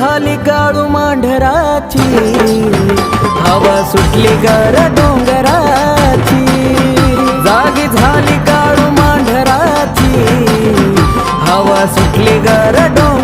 झाली काळू मांढराची, हवा सुटली गर डोंगराची. जागी झाली काळू मांढराची, हवा सुटली गर डोंगराची.